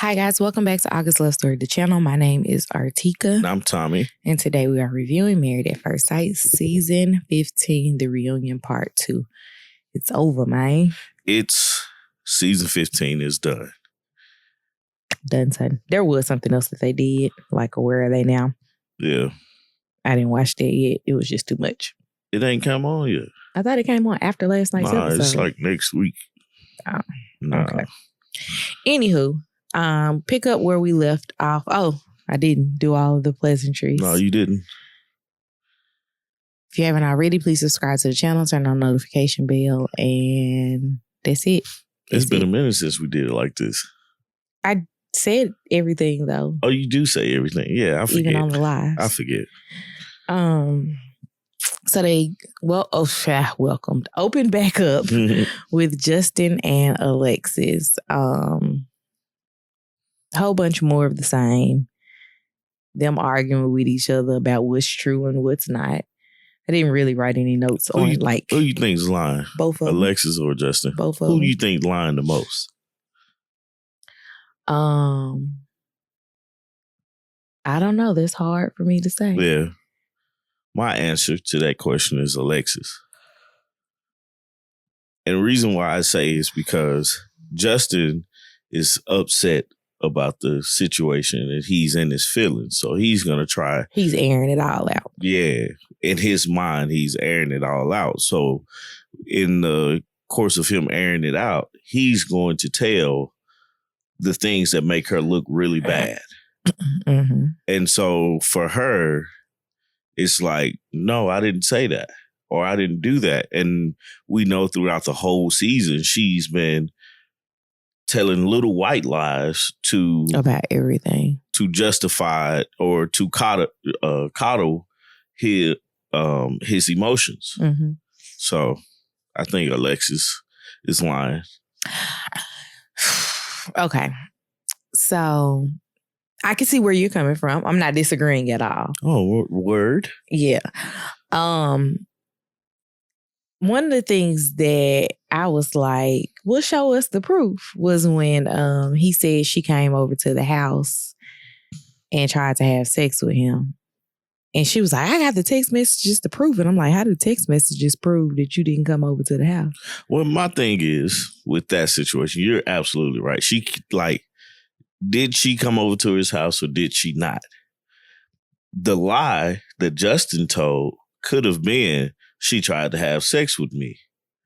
Hi guys, welcome back to August Love Story, the channel. My name is Artieka. I'm Tommy. And today we are reviewing Married at First Sight, Season 15, The Reunion Part 2. It's over, man. Season 15 is done. Done, son. There was something else that they did, like Where Are They Now? Yeah. I didn't watch that yet. It was just too much. It ain't come on yet. I thought it came on after last night's episode. It's like next week. Oh, okay. Anywho, pick up where we left off. Oh, I didn't do all of the pleasantries. No, you didn't. If you haven't already, please subscribe to the channel, turn on notification bell, and that's it. It's been a minute since we did it like this. I said everything though. Oh, you do say everything. Yeah, I forget. Even on the lives. I forget. So they welcomed, opened back up with Justin and Alexis. A whole bunch more of the same. Them arguing with each other about what's true and what's not. I didn't really write any notes on who you think's lying? Both of them. Alexis or Justin? Both of them. Who do you think lying the most? I don't know. That's hard for me to say. Yeah. My answer to that question is Alexis. And the reason why I say is because Justin is upset about the situation and he's in his feelings. So he's going to try. He's airing it all out. Yeah. In his mind, he's airing it all out. So in the course of him airing it out, he's going to tell the things that make her look really bad. Mm-hmm. And so for her, it's like, no, I didn't say that or I didn't do that. And we know throughout the whole season, she's been telling little white lies about everything to justify it or to coddle his emotions. Mm-hmm. So I think Alexis is lying. Okay. So I can see where you're coming from. I'm not disagreeing at all. Oh, word? Yeah. One of the things that I was like, will show us the proof was when he said she came over to the house and tried to have sex with him. And she was like, I got the text messages to prove it. I'm like, how do text messages prove that you didn't come over to the house? Well, my thing is, with that situation, you're absolutely right. Did she come over to his house or did she not? The lie that Justin told could have been she tried to have sex with me.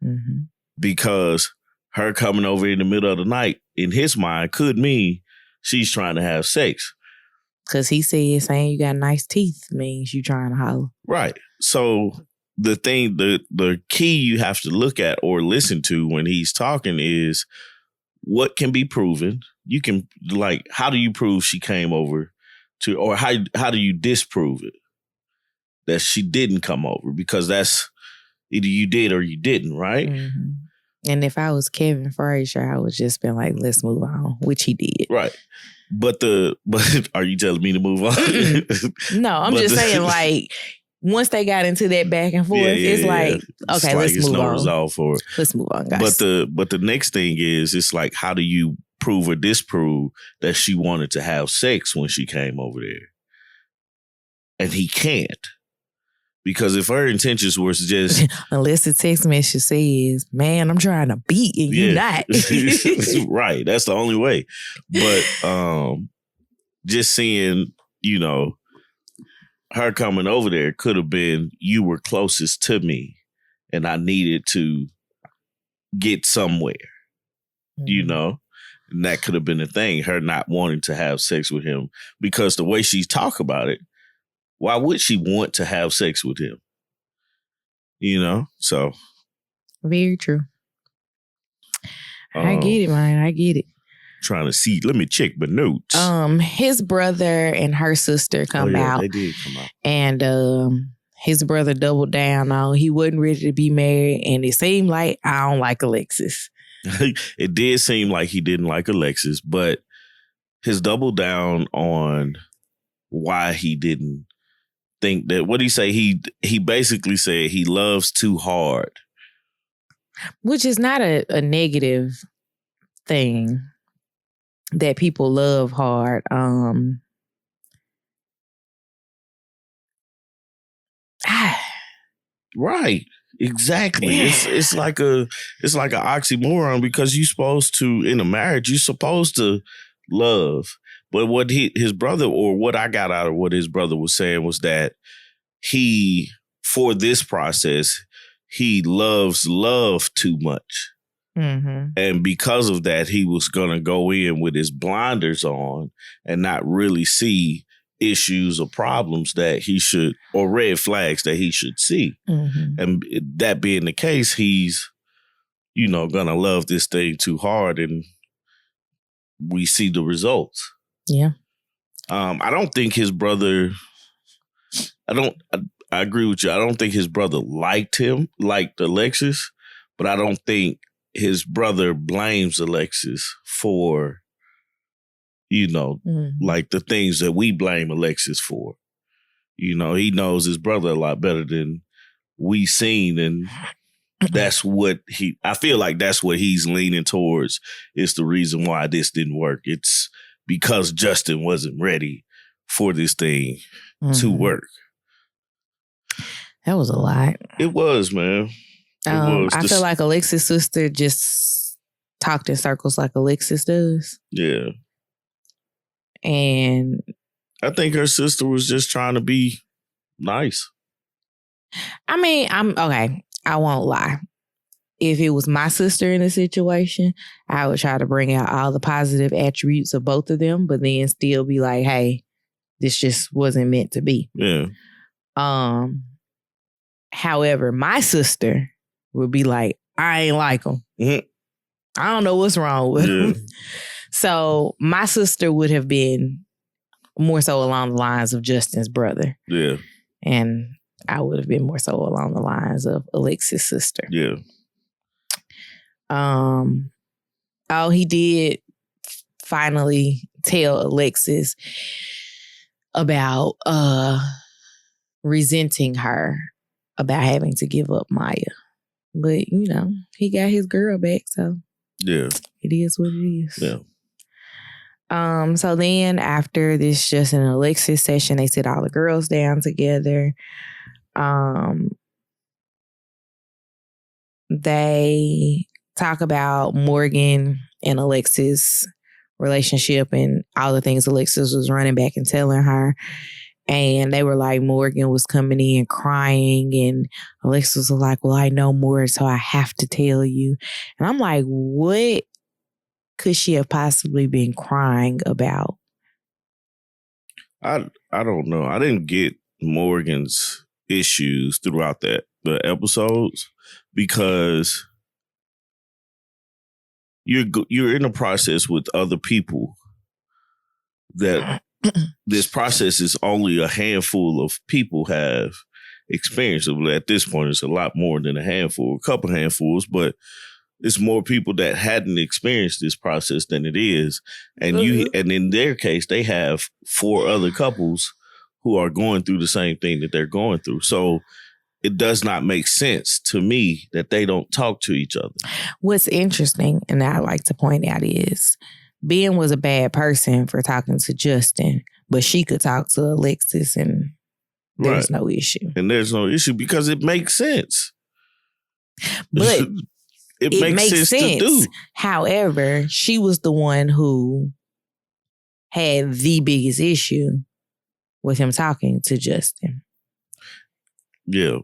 Mm-hmm. Because her coming over in the middle of the night, in his mind, could mean she's trying to have sex. Because he said saying you got nice teeth means you trying to holler. Right. So the key you have to look at or listen to when he's talking is what can be proven. You can, how do you prove she came over to, or how do you disprove it that she didn't come over? Because that's either you did or you didn't, right? Mm-hmm. And if I was Kevin Frazier, I would just been like, let's move on, which he did. Right. But are you telling me to move on? No, I'm just saying, once they got into that back and forth, it's like, okay, let's move on. It's no resolve for it. Let's move on, guys. But the next thing is, it's like, how do you prove or disprove that she wanted to have sex when she came over there? And he can't. Because if her intentions was just... Unless the text message says, man, I'm trying to beat and you not. Right. That's the only way. But just seeing, her coming over there could have been, you were closest to me and I needed to get somewhere, Mm-hmm. And that could have been the thing, her not wanting to have sex with him. Because the way she's talk about it, why would she want to have sex with him? So. Very true. I get it, man. I get it. Trying to see. Let me check my notes. His brother and her sister come out. They did come out. And his brother doubled down on he wasn't ready to be married. And it seemed like I don't like Alexis. It did seem like he didn't like Alexis, but his double down on why he didn't think that, what did he say? He basically said he loves too hard. Which is not a negative thing. that people love hard. Right. Exactly. It's like an oxymoron because you're supposed to, in a marriage, you're supposed to love. But what his brother, or what I got out of what his brother was saying, was that he, for this process, he loves love too much. Mm-hmm. And because of that, he was going to go in with his blinders on and not really see issues or problems that he should, or red flags that he should see. Mm-hmm. And that being the case, he's, going to love this thing too hard, and we see the results. Yeah. I don't think his brother, I agree with you. I don't think his brother liked Alexis, but I don't think his brother blames Alexis for, like the things that we blame Alexis for. He knows his brother a lot better than we seen, and that's what I feel like that's what he's leaning towards is the reason why this didn't work. It's because Justin wasn't ready for this thing to work. That was a lot. It was, man. I feel like Alexis' sister just talked in circles like Alexis does. Yeah. And I think her sister was just trying to be nice. I mean, I won't lie. If it was my sister in the situation, I would try to bring out all the positive attributes of both of them, but then still be like, hey, this just wasn't meant to be. Yeah. However, my sister would be like, I ain't like him. Mm-hmm. I don't know what's wrong with him. So my sister would have been more so along the lines of Justin's brother. Yeah. And I would have been more so along the lines of Alexis' sister. Yeah. He did finally tell Alexis about resenting her about having to give up Maya. But, he got his girl back, so yeah, it is what it is. Yeah. So then after this Justin and Alexis session, they sit all the girls down together. They talk about Morgan and Alexis' relationship and all the things Alexis was running back and telling her. And they were like, Morgan was coming in crying, and Alexis was like, well, I know more, so I have to tell you. And I'm like, what could she have possibly been crying about? I don't know. I didn't get Morgan's issues throughout the episodes because you're in a process with other people that this process is only a handful of people have experienced. At this point, it's a lot more than a handful, a couple handfuls, but it's more people that hadn't experienced this process than it is. And and in their case, they have 4 other couples who are going through the same thing that they're going through. So it does not make sense to me that they don't talk to each other. What's interesting, and I like to point out, is Ben was a bad person for talking to Justin, but she could talk to Alexis and there's no issue. And there's no issue because it makes sense. But it makes sense to do. However, she was the one who had the biggest issue with him talking to Justin. Yeah.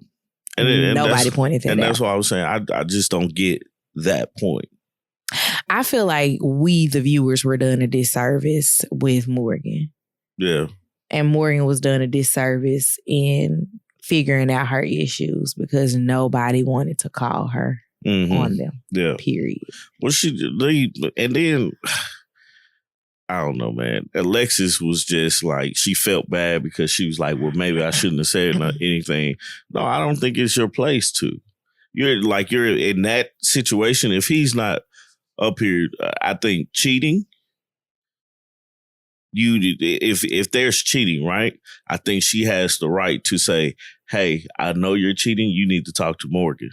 And nobody pointed that out. And that's why I was saying, I just don't get that point. I feel like we, the viewers, were done a disservice with Morgan. Yeah. And Morgan was done a disservice in figuring out her issues because nobody wanted to call her on them. Yeah. Period. Well, and then, I don't know, man. Alexis was just like, she felt bad because she was like, well, maybe I shouldn't have said anything. No, I don't think it's your place to. You're in that situation. If he's not up here, I think cheating, if there's cheating, right? I think she has the right to say, hey, I know you're cheating. You need to talk to Morgan.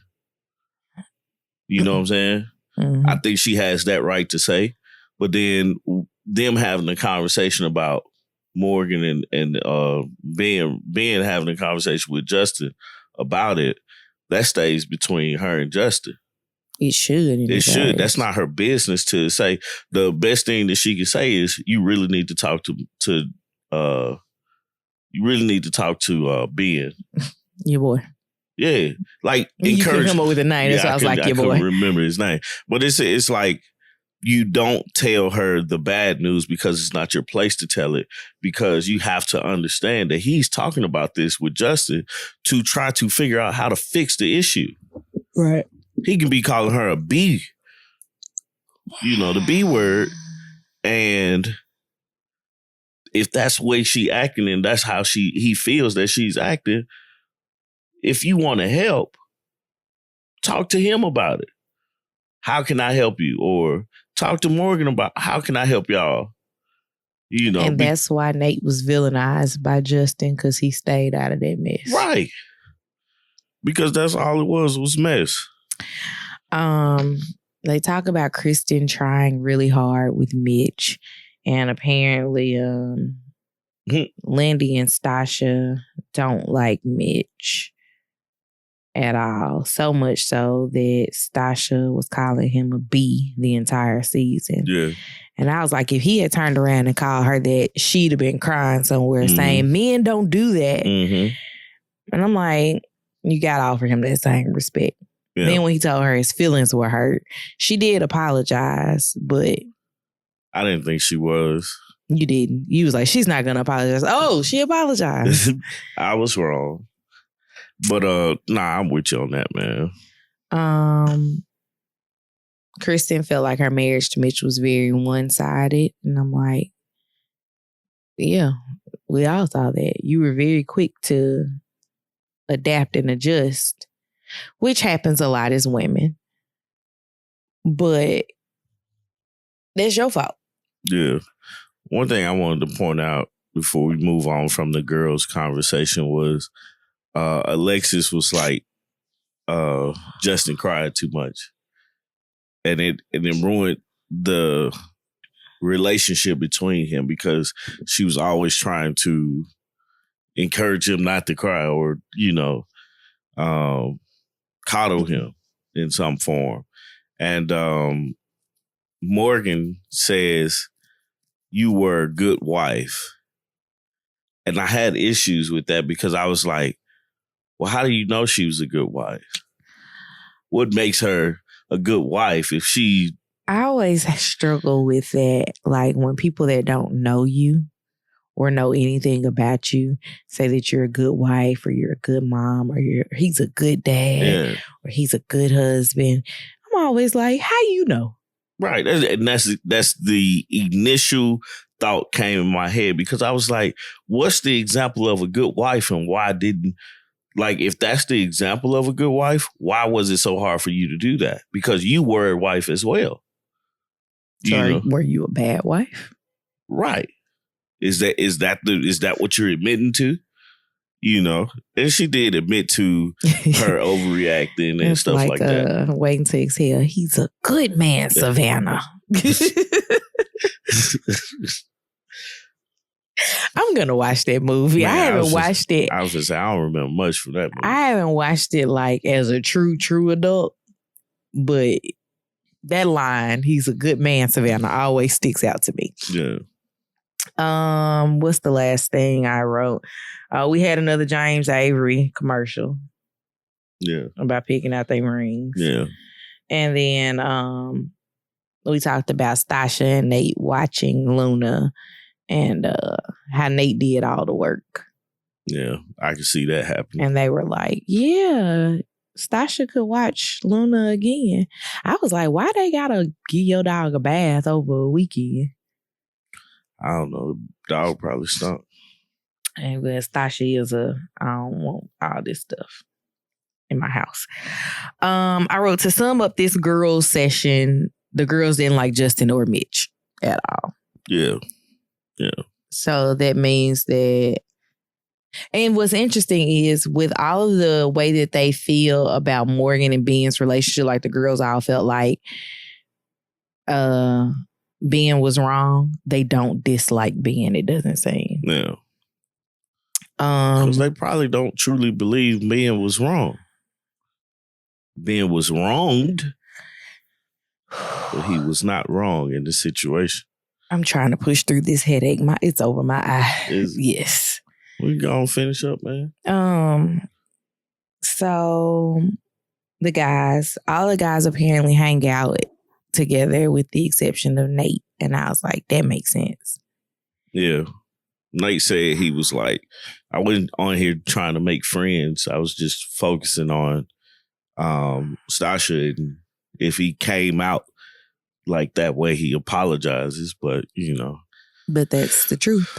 You know what I'm saying? Mm-hmm. I think she has that right to say. But then them having a conversation about Morgan and Ben having a conversation with Justin about it, that stays between her and Justin. It should. It should. That's not her business to say. The best thing that she can say is, you really need to talk to Ben. Your boy. Yeah. Like, you encourage. You come up with a name. That's why I was like, your boy. I couldn't remember his name. But it's like, you don't tell her the bad news because it's not your place to tell it, because you have to understand that he's talking about this with Justin to try to figure out how to fix the issue. Right. He can be calling her a B, the B word. And if that's the way she acting and that's how he feels that she's acting, if you want to help, talk to him about it. How can I help you? Or talk to Morgan about how can I help y'all? And that's why Nate was villainized by Justin, because he stayed out of that mess. Right. Because that's all it was mess. They talk about Kristen trying really hard with Mitch, and apparently Lindy and Stasha don't like Mitch at all. So much so that Stasha was calling him a B the entire season. Yeah. And I was like, if he had turned around and called her that, she'd have been crying somewhere saying, men don't do that. Mm-hmm. And I'm like, you got to offer him that same respect. Yeah. Then when he told her his feelings were hurt, she did apologize, but I didn't think she was. You didn't. You was like, she's not going to apologize. Oh, she apologized. I was wrong. But I'm with you on that, man. Kristen felt like her marriage to Mitch was very one-sided. And I'm like, yeah, we all saw that. You were very quick to adapt and adjust, which happens a lot as women. But that's your fault. Yeah. One thing I wanted to point out before we move on from the girls' conversation was Alexis was like, Justin cried too much. And it ruined the relationship between him, because she was always trying to encourage him not to cry or, coddle him in some form. And Morgan says, you were a good wife. And I had issues with that, because I was like, well, how do you know she was a good wife? What makes her a good wife if she... I always struggle with that. Like, when people that don't know you or know anything about you say that you're a good wife, or you're a good mom, or he's a good dad, or he's a good husband. I'm always like, how you know? Right. And that's the initial thought came in my head, because I was like, what's the example of a good wife, and why didn't... Like, if that's the example of a good wife, why was it so hard for you to do that? Because you were a wife as well. So were you a bad wife? Right. Is that what you're admitting to? And she did admit to her overreacting and stuff like that. Waiting to exhale. He's a good man, Savannah. I'm gonna watch that movie. Man, I haven't watched it. I was just saying, I don't remember much from that movie. I haven't watched it like as a true adult, but that line, he's a good man, Savannah, always sticks out to me. Yeah. What's the last thing I wrote? We had another James Avery commercial. Yeah. About picking out their rings. Yeah. And then we talked about Stasha and Nate watching Luna, and how Nate did all the work. Yeah, I can see that happening. And they were like, yeah, Stasha could watch Luna again. I was like, why they gotta give your dog a bath over a weekend? I don't know. The dog probably stunk. And Stasha is I don't want all this stuff in my house. I wrote, to sum up this girls' session, the girls didn't like Justin or Mitch at all. Yeah. Yeah. So that means that, and what's interesting is with all of the way that they feel about Morgan and Ben's relationship, like the girls all felt like Ben was wrong, they don't dislike Ben, it doesn't seem. Yeah. Because they probably don't truly believe Ben was wrong. Ben was wronged, but he was not wrong in the situation. I'm trying to push through this headache. It's over my eye. Yes. We gonna finish up, man. So all the guys apparently hang out together with the exception of Nate. And I was like, that makes sense. Yeah. Nate said he was like, I wasn't on here trying to make friends. I was just focusing on Stasha, and if he came out like that way, he apologizes, but you know. But that's the truth.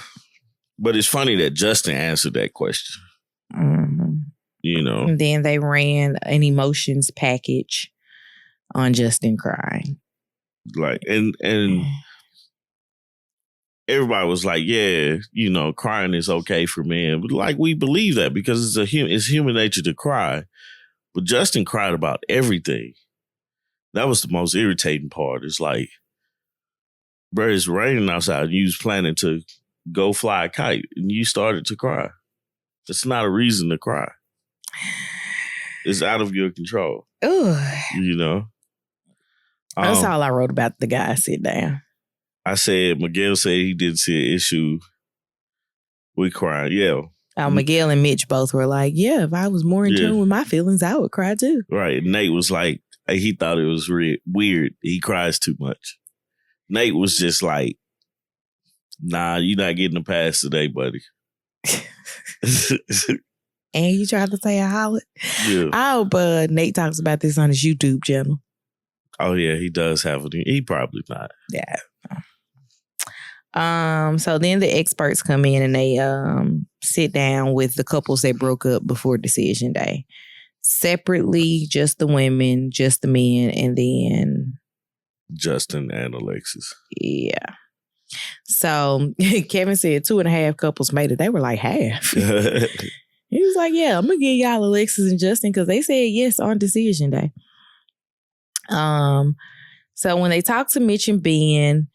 But it's funny that Justin answered that question. Mm-hmm. You know. And then they ran an emotions package on Justin crying. Like, and everybody was like, yeah, you know, crying is okay for men. But like, we believe that because it's human nature to cry. But Justin cried about everything. That was the most irritating part. It's like, bro, it's raining outside. You was planning to go fly a kite and you started to cry. It's not a reason to cry. It's out of your control. Ugh. You know? That's all I wrote about the guy. Sit down. I said, Miguel said he didn't see an issue with crying. Yeah. Miguel and Mitch both were like, yeah, if I was more in tune with my feelings, I would cry too. Right. Nate was like, he thought it was weird. He cries too much. Nate was just like, nah, you're not getting a pass today, buddy. And you tried to say a holler? Yeah. I hope Nate talks about this on his YouTube channel. Oh, yeah, he does have it. He probably not. Yeah. So then the experts come in and they sit down with the couples that broke up before decision day. Separately, just the women, just the men, and then Justin and Alexis. Yeah. So Kevin said 2.5 couples made it. They were like half. He was like, yeah, I'm going to give y'all Alexis and Justin because they said yes on decision day. So when they talked to Mitch and Ben,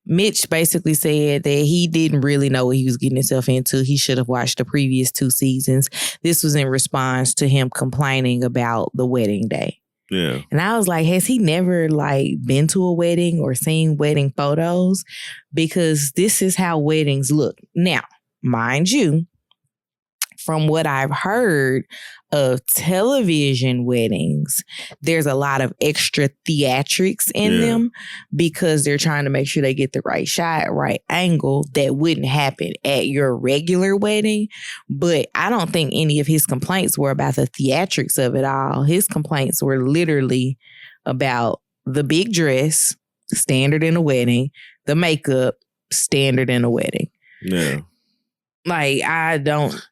Mitch basically said that he didn't really know what he was getting himself into. He should have watched the previous 2 seasons. This was in response to him complaining about the wedding day. Yeah. And I was like, has he never been to a wedding or seen wedding photos? Because this is how weddings look. Now, mind you, from what I've heard of television weddings, there's a lot of extra theatrics in them because they're trying to make sure they get the right shot, right angle that wouldn't happen at your regular wedding. But I don't think any of his complaints were about the theatrics of it all. His complaints were literally about the big dress, standard in a wedding, the makeup, standard in a wedding. Yeah.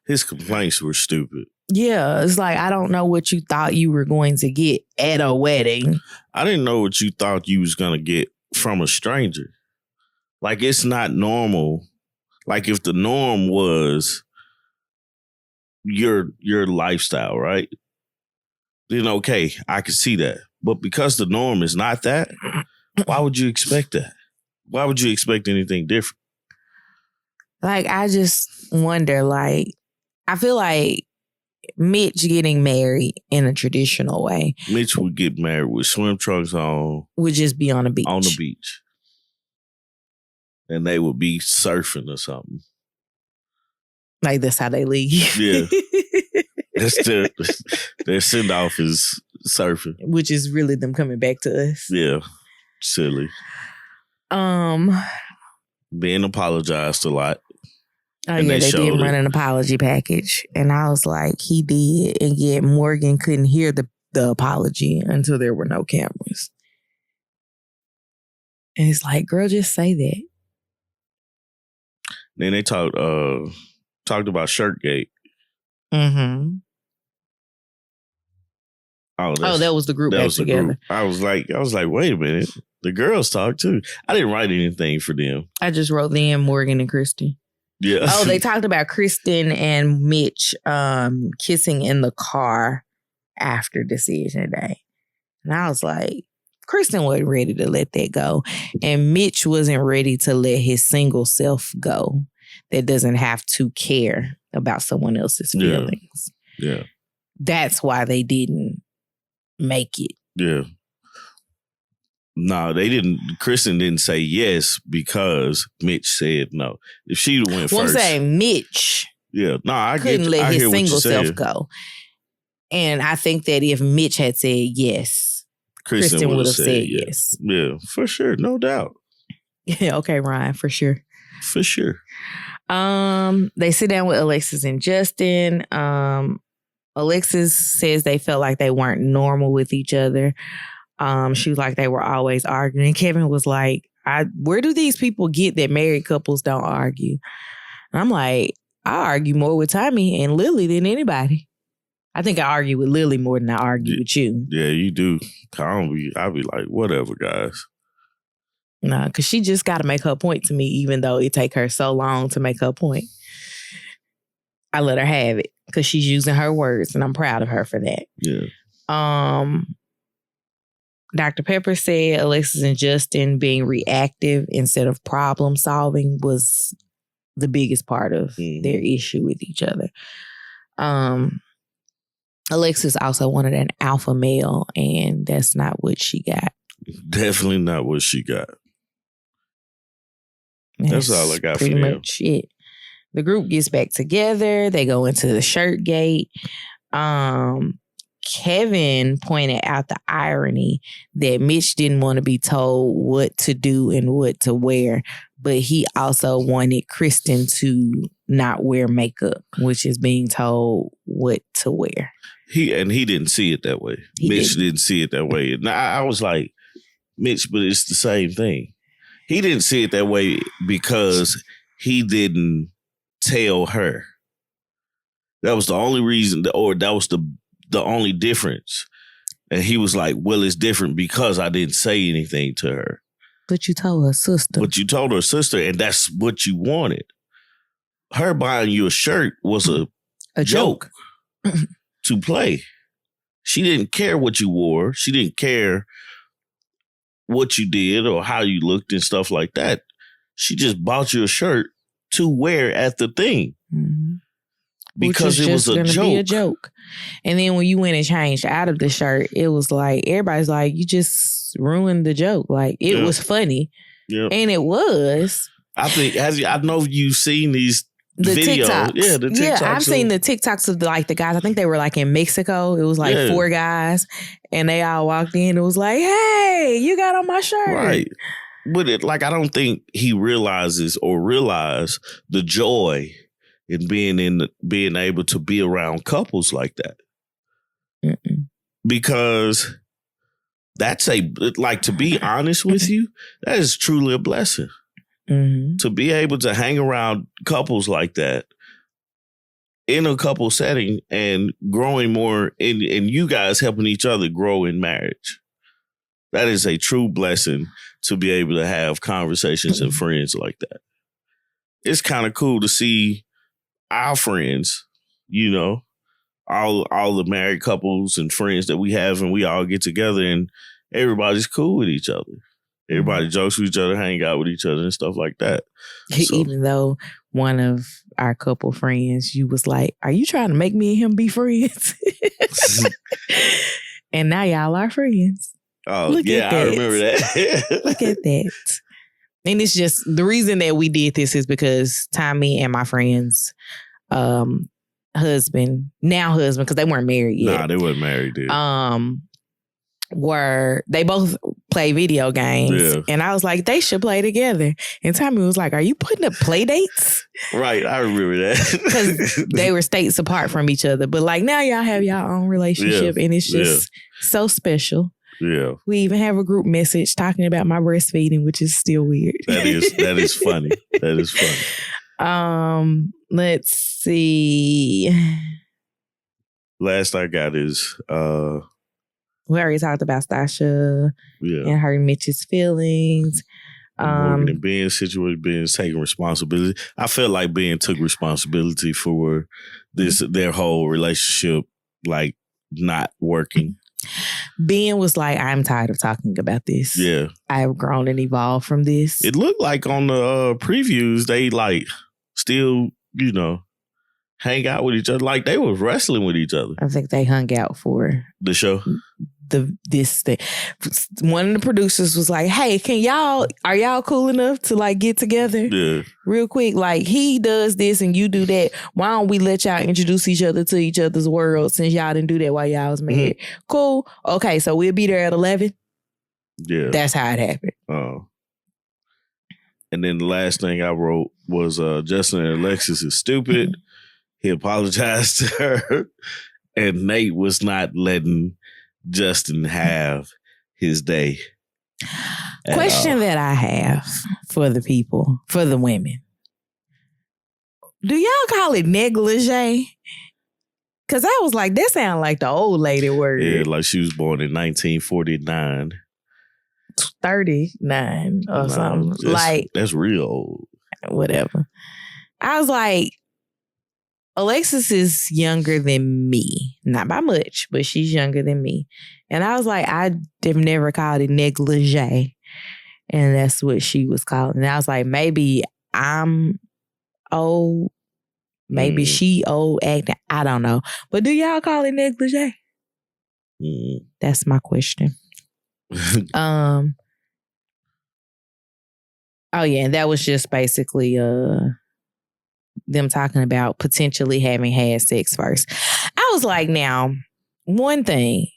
His complaints were stupid. Yeah, it's like, I don't know what you thought you were going to get at a wedding. I didn't know what you thought you was going to get from a stranger. Like, it's not normal. Like, if the norm was your lifestyle, right? Then okay, I could see that. But because the norm is not that, why would you expect that? Why would you expect anything different? I just wonder, I feel like Mitch getting married in a traditional way. Mitch would get married with swim trunks on. Would just be on the beach. On the beach. And they would be surfing or something. That's how they leave. Yeah. Their send-off is surfing. Which is really them coming back to us. Yeah. Silly. Ben apologized a lot. Oh, yeah, they did run an apology package. And I was like, he did. And yet Morgan couldn't hear the apology until there were no cameras. And it's like, girl, just say that. Then they talked about Shirtgate. Mm-hmm. Oh, that was the group back together. Group. I was like, wait a minute. The girls talk too. I didn't write anything for them. I just wrote them, Morgan and Kristen. Yeah. Oh, they talked about Kristen and Mitch kissing in the car after decision day. And I was like, Kristen wasn't ready to let that go. And Mitch wasn't ready to let his single self go that doesn't have to care about someone else's feelings. Yeah. That's why they didn't make it. Yeah. No, they didn't. Kristen didn't say yes because Mitch said no. If she went first. I'm saying Mitch couldn't let his single self go. And I think that if Mitch had said yes, Kristen would have said yes. Yeah, for sure. No doubt. Yeah, okay, Ryan, for sure. For sure. They sit down with Alexis and Justin. Alexis says they felt like they weren't normal with each other. She was like they were always arguing. Kevin was like, where do these people get that married couples don't argue? And I'm like, I argue more with Tommy and Lily than anybody. I think I argue with Lily more than I argue with you. Yeah, you do. I'll be like, whatever, guys. Nah, because she just got to make her point to me, even though it take her so long to make her point. I let her have it because she's using her words, and I'm proud of her for that. Yeah. Dr. Pepper said Alexis and Justin being reactive instead of problem solving was the biggest part of their issue with each other. Alexis also wanted an alpha male, and that's not what she got. Definitely not what she got. That's all I got for pretty much it. The group gets back together. They go into the shirt gate. Kevin pointed out the irony that Mitch didn't want to be told what to do and what to wear, but he also wanted Kristen to not wear makeup, which is being told what to wear. He didn't see it that way. Mitch didn't see it that way. And I was like, Mitch, but it's the same thing. He didn't see it that way because he didn't tell her. That was the only reason, or that was the only difference. And he was like, well, it's different because I didn't say anything to her. But you told her sister. But you told her sister, and that's what you wanted. Her buying you a shirt was a joke to play. She didn't care what you wore. She didn't care what you did or how you looked and stuff like that. She just bought you a shirt to wear at the thing. Mm-hmm. Because it was a joke. Be a joke. And then when you went and changed out of the shirt, it was like, everybody's like, you just ruined the joke. Like, it was funny. Yeah. And it was. I think, I know you've seen these videos. TikToks. Yeah, the TikToks. Yeah, I've seen the TikToks of like the guys. I think they were like in Mexico. It was like 4 guys. And they all walked in. It was like, hey, you got on my shirt. Right. But I don't think he realized the joy in being able to be around couples like that. Mm-mm. Because that's to be honest with you, that is truly a blessing. Mm-hmm. To be able to hang around couples like that in a couple setting and growing more and you guys helping each other grow in marriage. That is a true blessing to be able to have conversations and friends like that. It's kind of cool to see our friends, all the married couples and friends that we have, and we all get together and everybody's cool with each other. Everybody jokes with each other, hang out with each other and stuff like that. So, even though one of our couple friends, you was like, are you trying to make me and him be friends? And now y'all are friends. Oh, look at that. I remember that. Look at that. And it's just, the reason that we did this is because Tommy and my friend's husband, because they weren't married yet. Nah, they weren't married, dude. They both play video games. Yeah. And I was like, they should play together. And Tommy was like, are you putting up play dates? Right, I remember that. Because they were states apart from each other. But like now y'all have your own relationship and it's just so special. Yeah. We even have a group message talking about my breastfeeding, which is still weird. That is funny. That is funny. Let's see. Last I got is we already talked about Stasha and her Mitch's feelings. Morgan and Ben situated, Ben's taking responsibility. I felt like Ben took responsibility for their whole relationship, like not working. Ben was like, I'm tired of talking about this. Yeah. I have grown and evolved from this. It looked like on the previews, they like still, hang out with each other. Like they was wrestling with each other. I think they hung out for the show. This thing. One of the producers was like, hey, are y'all cool enough to like get together? Yeah. Real quick. Like he does this and you do that. Why don't we let y'all introduce each other to each other's world since y'all didn't do that while y'all was married? Mm-hmm. Cool. Okay, so we'll be there at 11. Yeah. That's how it happened. Oh. And then the last thing I wrote was Justin and Alexis is stupid. He apologized to her. And Nate was not letting Justin have his day. Question that I have for the people, for the women. Do y'all call it negligee? Because I was like, that sound like the old lady word. Yeah, like she was born in 1949. 39 or something. That's real old. Whatever. I was like, Alexis is younger than me. Not by much, but she's younger than me. And I was like, I have never called it negligee. And that's what she was calling. And I was like, maybe I'm old. Maybe she old acting. I don't know. But do y'all call it negligee? That's my question. Oh yeah, and that was just basically them talking about potentially having had sex first. I was like, now, one thing,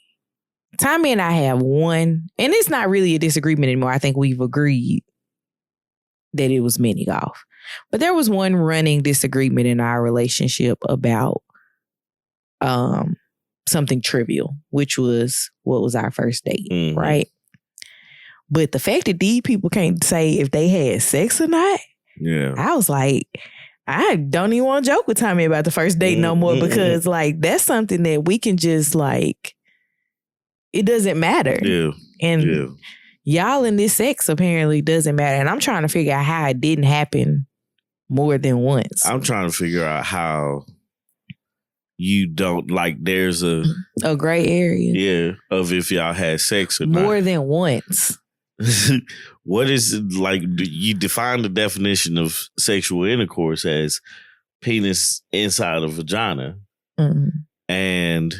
Tommy and I have one, and it's not really a disagreement anymore. I think we've agreed that it was mini golf. But there was one running disagreement in our relationship about something trivial, which was what was our first date, right? But the fact that these people can't say if they had sex or not, I was like, I don't even want to joke with Tommy about the first date no more because like that's something that we can just like, it doesn't matter. Yeah. And y'all in this sex apparently doesn't matter. And I'm trying to figure out how it didn't happen more than once. I'm trying to figure out how you don't, like, there's a gray area. Yeah, of if y'all had sex or not. More than once. What is it, like, you define the definition of sexual intercourse as penis inside a vagina. And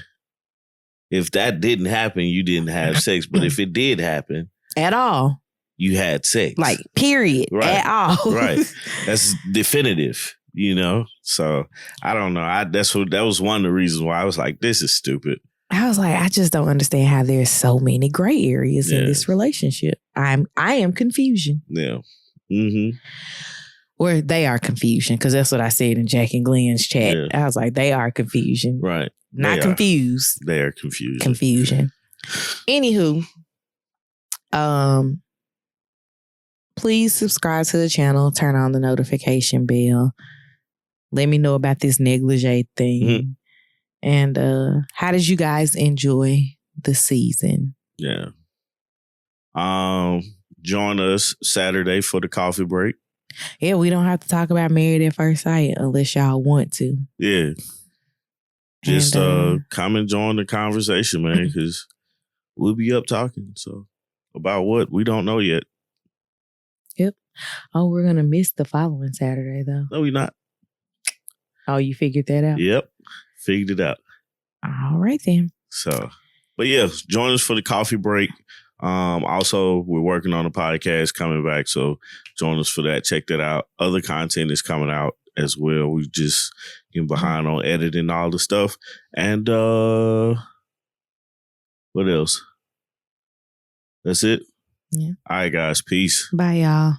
if that didn't happen, you didn't have sex. But if it did happen. At all. You had sex. Like, period. Right. At all. Right. That's definitive, So, I don't know. That was one of the reasons why I was like, this is stupid. I was like, I just don't understand how there's so many gray areas in this relationship. I am confusion. Yeah. Or they are confusion, because that's what I said in Jack and Glenn's chat. Yeah. I was like, they are confusion. Right. Not confused. They are confusion. Confusion. Anywho, please subscribe to the channel. Turn on the notification bell. Let me know about this negligee thing. And how did you guys enjoy the season? Yeah. Join us Saturday for the coffee break. Yeah, we don't have to talk about Married at First Sight unless y'all want to. Yeah. Just come and join the conversation, man, because we'll be up talking. So about what? We don't know yet. Yep. Oh, we're going to miss the following Saturday, though. No, we're not. Oh, you figured that out? Yep. Figured it out. All right, then. So, but yeah, join us for the coffee break. Also, we're working on a podcast coming back, so join us for that. Check that out. Other content is coming out as well. We just getting behind on editing all the stuff. And what else? That's it. Yeah. All right, guys. Peace. Bye, y'all.